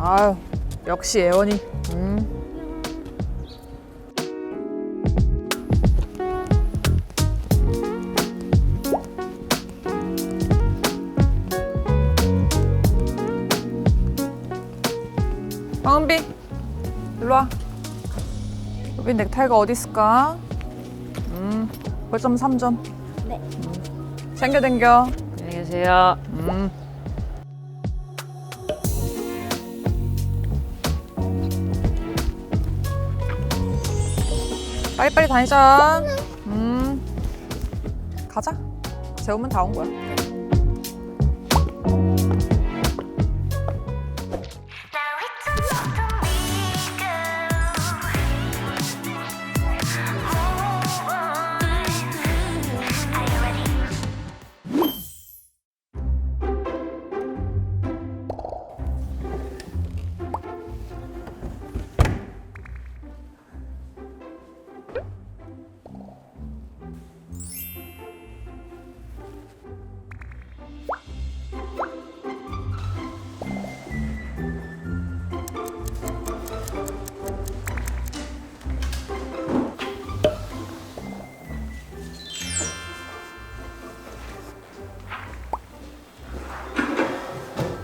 아유, 역시 예원이. 황은비, 일로 와. 여기 넥타이가 어디 있을까? 벌점 3점. 네. 챙겨댕겨. 안녕히 계세요. 빨리빨리 다니자. 가자. 재우면 다 온 거야.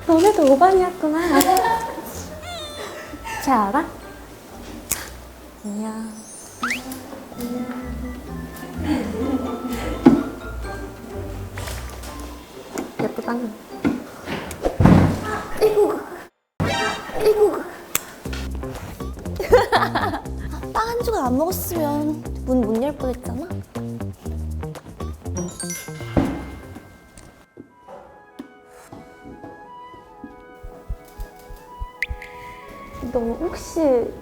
너네도 5반이었구나. 잘 알아? 안녕. 예쁘다. 아이고. 아이고. 빵 한 조각 안 먹었으면 문 못 열 뻔했잖아. 너 혹시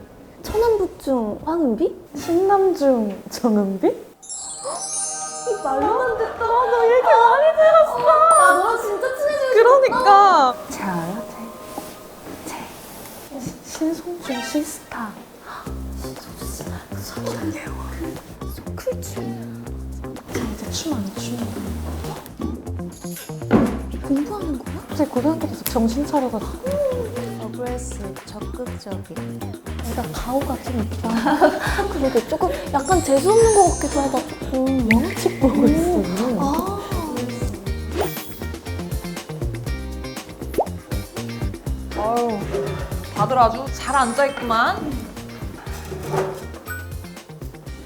천안북중 황은비? 신남중 정은비? 이 말로 안 됐다. 너 얘기 많이 들었어. 나 너랑 진짜 친해지고 그러니까. 잘 알아? 신송중 시스타. 소클춤. 자 이제 춤 안 추는 공부하는 거야? 갑자기 고등학교 돼서 정신 차려가지고 어그레시브, 적극적인. 애가 가오가 좀 있다. 그러게 조금 약간 재수없는 것 같기도 하다. 조금 영화책 보고 있어. 아. 아유, 다들 아주 잘 앉아있구만.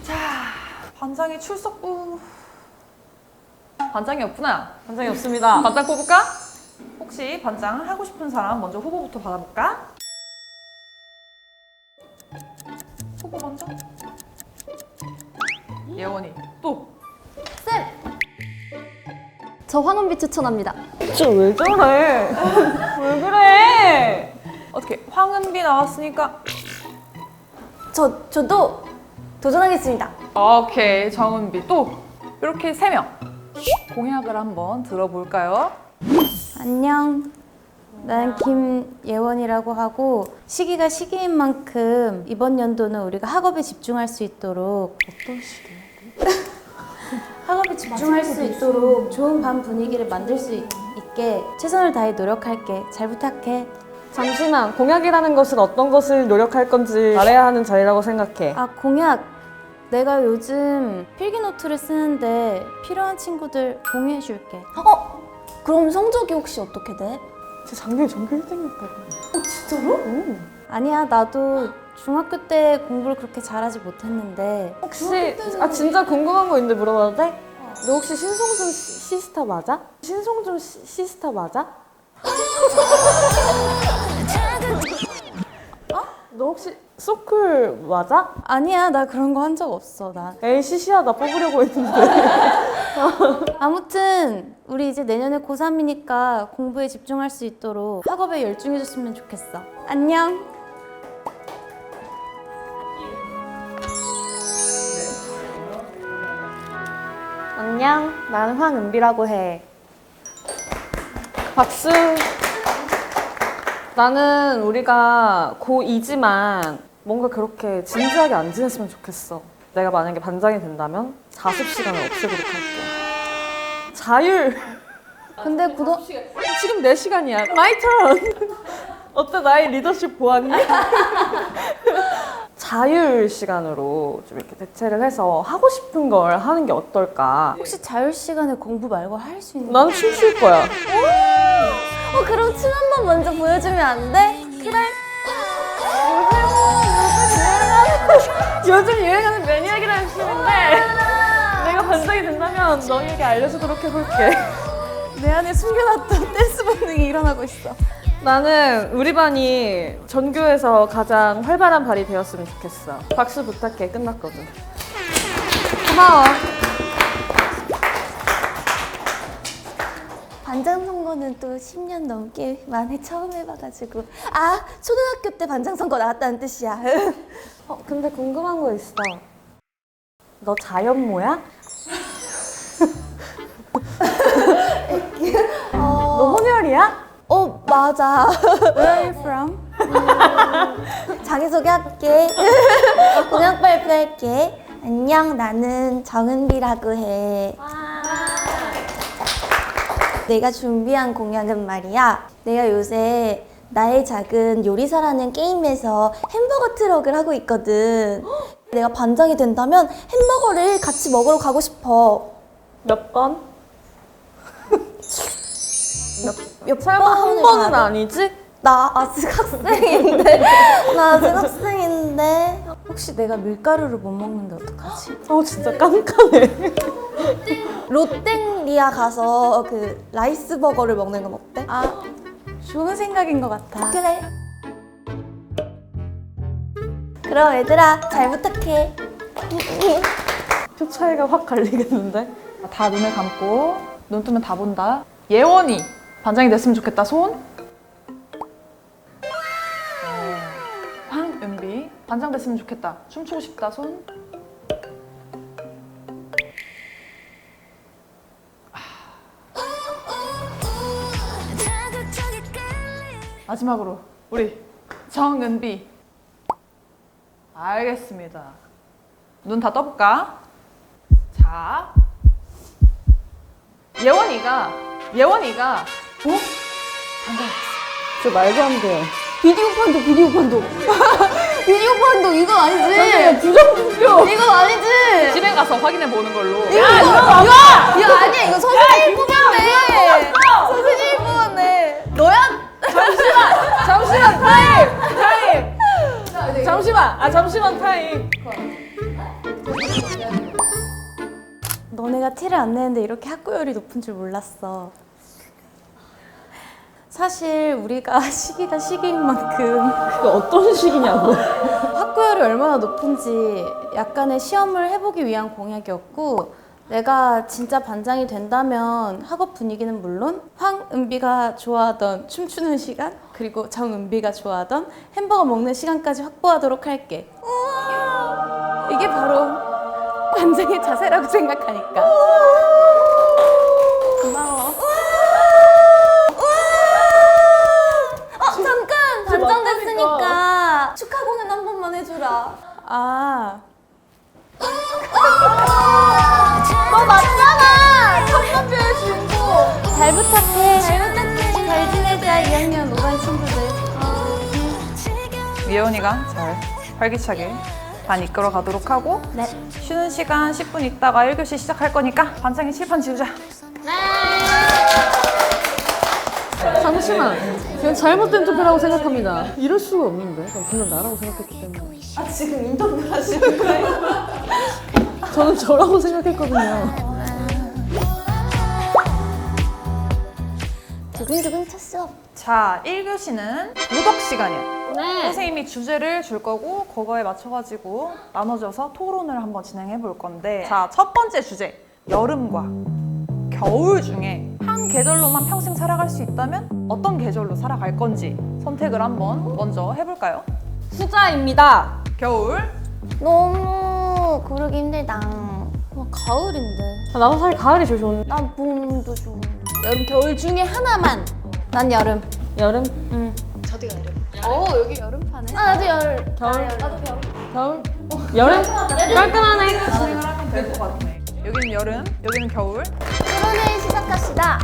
자, 반장이 출석부. 반장이 없구나. 반장이 없습니다. 반장 뽑을까? 혹시 반장 하고 싶은 사람 먼저 후보부터 받아볼까? 후보 먼저. 예원이 또. 쌤! 저 황은비 추천합니다. 진짜 왜 저래? 왜 그래? 어떻게 황은비 나왔으니까 저도 도전하겠습니다. 오케이 정은비 또 이렇게 3명 공약을 한번 들어볼까요? 안녕. 난 김예원이라고 하고 시기가 시기인 만큼 이번 연도는 우리가 학업에 집중할 수 있도록 어떤 시기야? 학업에 집중할 수 있도록 좋은 반 분위기를 만들 수 있게 최선을 다해 노력할게. 잘 부탁해. 잠시만, 공약이라는 것은 어떤 것을 노력할 건지 말해야 하는 자리라고 생각해. 아, 공약. 내가 요즘 필기노트를 쓰는데 필요한 친구들 공유해줄게. 그럼 성적이 혹시 어떻게 돼? 제 작년에 전교 1등이었다고. 진짜로? 아니야, 나도 중학교 때 공부를 그렇게 잘하지 못했는데 혹시, 진짜 궁금한 거 있는데 물어봐도 돼? 너 혹시 신송준 시스타 맞아? 신송준 시스타 맞아? 너 혹시 소클 맞아? 아니야, 나 그런 거 한 적 없어. 나 에이, 시시야, 나 뽑으려고 했는데. 아무튼 우리 이제 내년에 고3이니까 공부에 집중할 수 있도록 학업에 열중해줬으면 좋겠어. 안녕. 안녕, 나는 황은비라고 해. 박수. 나는 우리가 고2지만 뭔가 그렇게 진지하게 안 지냈으면 좋겠어. 내가 만약에 반장이 된다면 자습 시간을 없애도록 할게. 자율. 근데 지금 내 시간이야. My turn. 어때? 나의 리더십 보았니? 자율 시간으로 좀 이렇게 대체를 해서 하고 싶은 걸 하는 게 어떨까? 혹시 자율 시간에 공부 말고 할 수 있는? 난 춤출 거야. 그럼 춤 한 번 먼저 보여주면 안 돼? 그래. 요즘 유행하는 매니악이라는 춤인데 내가 반장이 된다면 너희에게 알려주도록 해볼게. 내 안에 숨겨놨던 댄스 본능이 일어나고 있어. 나는 우리 반이 전교에서 가장 활발한 발이 되었으면 좋겠어. 박수 부탁해. 끝났거든. 고마워. 반장 선거는 또 10년 넘게 만에 처음 해봐가지고 초등학교 때 반장 선거 나왔다는 뜻이야. 근데 궁금한 거 있어. 너 자연모야? 너 혼혈이야? 맞아. Where are you from? 자기소개할게. 공약 발표할게. 안녕, 나는 정은비라고 해. 내가 준비한 공약은 말이야. 내가 요새 나의 작은 요리사라는 게임에서 햄버거 트럭을 하고 있거든. 내가 반장이 된다면 햄버거를 같이 먹으러 가고 싶어. 몇 번? 몇 설마 한 번을 번은 가야 돼? 아니지? 나 아직 학생인데. 나 아직 학생인데. 혹시 내가 밀가루를 못 먹는데 어떡하지? 진짜 깜깜해. 롯데리아 가서 그 라이스 버거를 먹는 건 어때? 좋은 생각인 것 같아. 그래. 그럼 얘들아, 잘 부탁해. 표 차이가 확 갈리겠는데? 다 눈을 감고 눈 뜨면 다 본다. 예원이 반장이 됐으면 좋겠다. 손. 황은비 반장 됐으면 좋겠다. 춤추고 싶다. 손. 마지막으로 우리 정은비. 알겠습니다. 눈 다 떠볼까? 자, 예원이가 저 말도 안 돼요. 비디오 판도. 비디오 판도 이건 아니지. 부정투표! 이건 아니지. 집에 가서 확인해 보는 걸로. 이거 아니야. 이거 선생님이 뽑았네. 선생님이 뽑았네. 너야? 잠시만 타임! 잠시만 타임! 너네가 티를 안 내는데 이렇게 학구열이 높은 줄 몰랐어. 사실 우리가 시기가 시기인 만큼 그게 어떤 식이냐고. 학구열이 얼마나 높은지 약간의 시험을 해보기 위한 공약이었고, 내가 진짜 반장이 된다면 학업 분위기는 물론 황은비가 좋아하던 춤추는 시간, 그리고 정은비가 좋아하던 햄버거 먹는 시간까지 확보하도록 할게. 이게 바로 반장의 자세라고 생각하니까. 고마워. 잠깐! 반장 됐으니까 축하 공연 한 번만 해주라. 너 맞잖아! 첫번째의 주인공! 잘 부탁해. 잘 지내자, 2학년 5반 친구들. 예원이가 잘 활기차게 반 이끌어 가도록 하고, 네. 쉬는 시간 10분 있다가 1교시 시작할 거니까 반장의 칠판 지우자. 잠시만. 그냥 잘못된 투표라고 생각합니다. 이럴 수가 없는데. 난 분명 나라고 생각했기 때문에. 지금 인터뷰 하시는 거예요? 저는 저라고 생각했거든요. 두근두근 찼어. 자, 1교시는 도덕 시간이야. 선생님이 주제를 줄 거고 그거에 맞춰가지고 나눠져서 토론을 한번 진행해 볼 건데, 자, 첫 번째 주제, 여름과 겨울 중에 한 계절로만 평생 살아갈 수 있다면 어떤 계절로 살아갈 건지 선택을 한번 먼저 해볼까요? 수자입니다. 겨울. 너무 고르기 힘들다. 가을인데. 나도 사실 가을이 제일 좋은데. 난 봄도 좋은데. 여름, 겨울 중에 하나만. 난 여름. 여름? 응. 저도 여름. 여기 여름파네. 나도 여름. 겨울? 나도 겨울. 겨울? 여름? 깔끔하네. 진행을 하면 될 것 같아. 여기는 여름, 여기는 겨울. 토론회 시작합시다.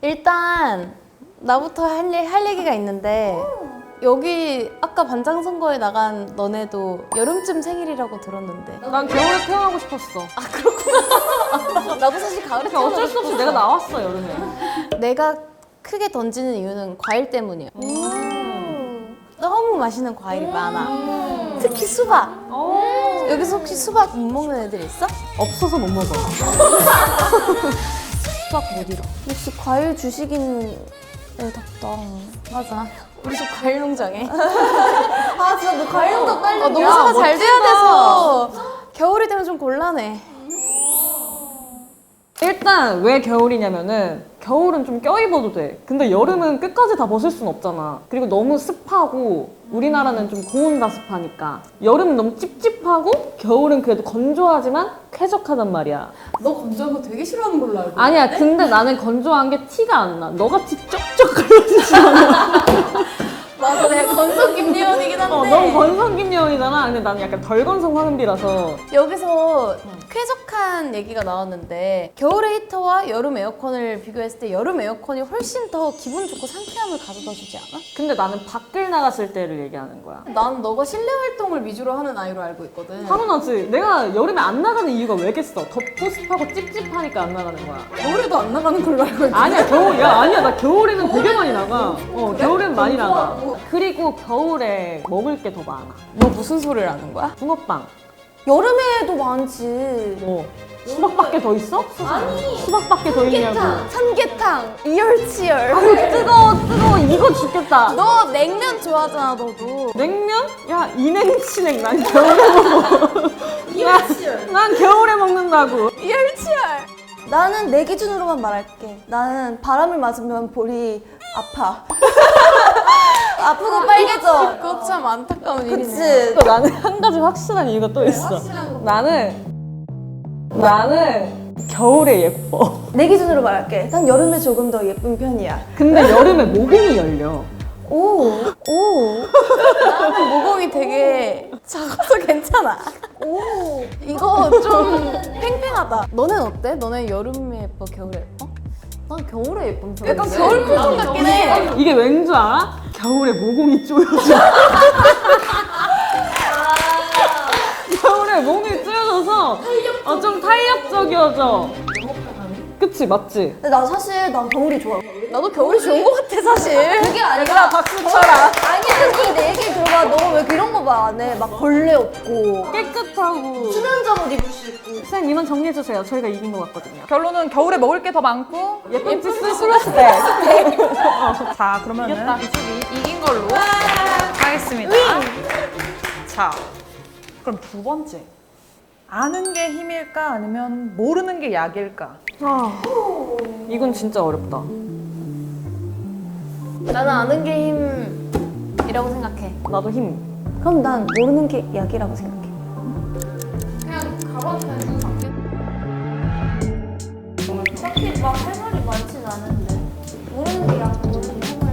일단 나부터 할 얘기가 있는데 여기 아까 반장 선거에 나간 너네도 여름쯤 생일이라고 들었는데 난 겨울에 태어나고 싶었어. 나도 사실 가을에 그냥 어쩔 수 없이 내가 나왔어, 여름에. 내가 크게 던지는 이유는 과일 때문이야. 너무 맛있는 과일이 많아. 특히 수박. 여기서 혹시 수박 못 먹는 애들 있어? 없어서 못 먹어. 수박 못 잃어. 역시 과일 주식인 애답다. 맞아. 우리 집 과일 농장에. 아 진짜 너 과일 농장 딸려. 농사가 잘 돼야 돼서 겨울이 되면 좀 곤란해. 일단 왜 겨울이냐면은 겨울은 좀 껴입어도 돼. 근데 여름은 끝까지 다 벗을 순 없잖아. 그리고 너무 습하고 우리나라는 좀 고온다습하니까 여름은 너무 찝찝하고 겨울은 그래도 건조하지만 쾌적하단 말이야. 너 건조한 거 되게 싫어하는 걸로 알고. 아니야, 근데 나는 건조한 게 티가 안 나. 너같이 쩍쩍 걸러지지 않아. 맞아, 내가 건성 김예원이긴 한데. 너무 건성 김여원이잖아. 근데 나는 약간 덜 건성 황은비라서. 여기서 쾌적한 얘기가 나왔는데 겨울의 히터와 여름 에어컨을 비교했을 때 여름 에어컨이 훨씬 더 기분 좋고 상쾌함을 가져다 주지 않아? 근데 나는 밖을 나갔을 때를 얘기하는 거야. 난 너가 실내 활동을 위주로 하는 아이로 알고 있거든. 당연하지. 내가 여름에 안 나가는 이유가 왜겠어? 덥고 습하고 찝찝하니까 안 나가는 거야. 겨울에도 안 나가는 걸로 알고 있거든. 아니야, 아니야. 나 겨울에는 되게 많이 나가. 겨울엔 많이 나가. 그리고 겨울에 먹을 게 더 많아. 너 무슨 소리를 하는 거야? 붕어빵. 여름에도 많지. 뭐 수박밖에 더 있어? 아니. 수박밖에 더 있냐고. 삼계탕, 이열치열. 뜨거워. 이거 죽겠다. 너 냉면 좋아하잖아, 너도. 냉면? 야, 이냉치냉 난 겨울에 먹어. 난 겨울에 먹는다고. 이열치열. 나는 내 기준으로만 말할게. 나는 바람을 맞으면 볼이 아파. 아프고 빨개져. 그거 참 안타까운 일이네. 그치. 또 나는 한 가지 확실한 이유가 또 있어. 나는 겨울에 예뻐. 내 기준으로 말할게. 난 여름에 조금 더 예쁜 편이야. 근데 여름에 모공이 열려. 오. 나는 모공이 되게 작아서 괜찮아. 오. 이거 좀 팽팽하다. 너는 어때? 너는 여름에 예뻐, 겨울에 예뻐? 난 겨울에 예쁜 편인데. 약간 겨울 표정 같긴 해. 이게 왠 줄 알아? 겨울에 모공이 쪼여져. 겨울에 몸이 쪼여져서 좀 탄력적이어져. 그치, 맞지? 근데 나 사실 난 겨울이 좋아. 나도 겨울이 좋은 것 같아 사실. 그게 아니라 박수 쳐라. 아니 내 얘기 들어봐. 너 왜 이런 거 봐 안 해? 막 벌레 없고 깨끗하고. 수면 잠옷 입을 수 있고. 선생님, 이만 정리해주세요. 저희가 이긴 것 같거든요. 결론은 겨울에 먹을 게 더 많고 예쁜 짓을 슬러스 때. 자, 그러면은 이겼다. 이쪽이 이긴 걸로 하겠습니다. 자, 그럼 두 번째. 아는 게 힘일까 아니면 모르는 게 약일까? 이건 진짜 어렵다. 나는 아는 게 힘이라고 생각해. 나도 힘. 그럼 난 모르는 게 약이라고 생각해. 딱히 막 할 말이 많진 않은데 모르는 게 약, 모르는 게 힘을.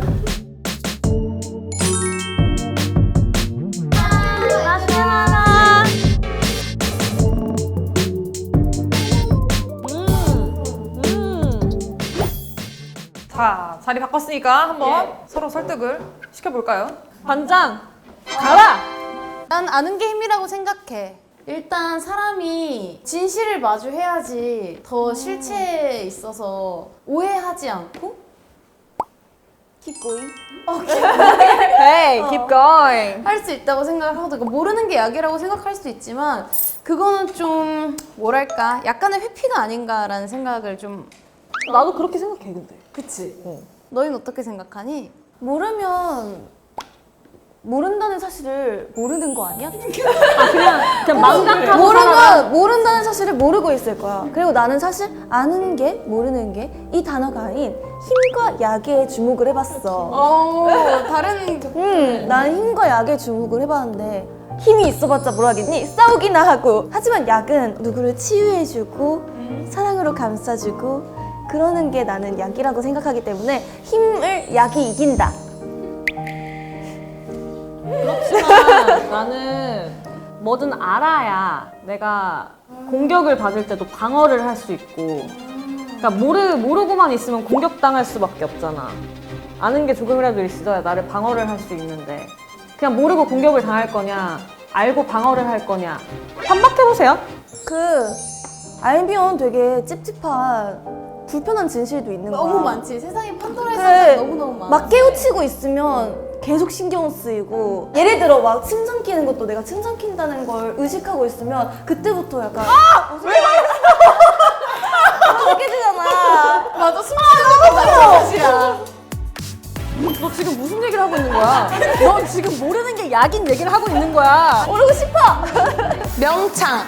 자, 자리 바꿨으니까 한번 서로 설득을 시켜볼까요? 반장, 가라! 난 아는 게 힘이라고 생각해. 일단 사람이 진실을 마주해야지 더 실체에 있어서 오해하지 않고 keep going Hey, keep going. 할 수 있다고 생각하거든. 그러니까 모르는 게 약이라고 생각할 수 있지만 그거는 좀 뭐랄까 약간의 회피가 아닌가라는 생각을 좀. 나도 그렇게 생각해, 근데. 그치? 너희는 어떻게 생각하니? 모르면 모른다는 사실을 모르는 거 아니야? 그냥 망각하고 모른다는 사실을 모르고 있을 거야. 그리고 나는 사실 아는 게 모르는 게 이 단어가 아닌 힘과 약에 주목을 해봤어. 다른. 나는 힘과 약에 주목을 해봤는데 힘이 있어봤자 뭘 하겠니? 싸우기나 하고. 하지만 약은 누구를 치유해주고 사랑으로 감싸주고 그러는 게 나는 약이라고 생각하기 때문에 힘을 약이 이긴다. 그렇지만 나는 뭐든 알아야 내가 공격을 받을 때도 방어를 할 수 있고, 그러니까 모르고만 있으면 공격당할 수밖에 없잖아. 아는 게 조금이라도 있어야 나를 방어를 할 수 있는데, 그냥 모르고 공격을 당할 거냐 알고 방어를 할 거냐 판박해보세요. 알면 되게 찝찝한 불편한 진실도 있는 거야. 너무 많지. 세상에 판도라의 그래. 상자가 너무너무 많아. 막 깨우치고 있으면 계속 신경 쓰이고, 예를 들어 막 침 삼키는 것도 내가 침 삼킨다는 걸 의식하고 있으면 그때부터 약간 어떻게 되잖아. 맞아. 숨쉬는 마찬가지야. 너 지금 무슨 얘기를 하고 있는 거야? 너 지금 모르는 게 약인 얘기를 하고 있는 거야. 모르고 싶어. 명창.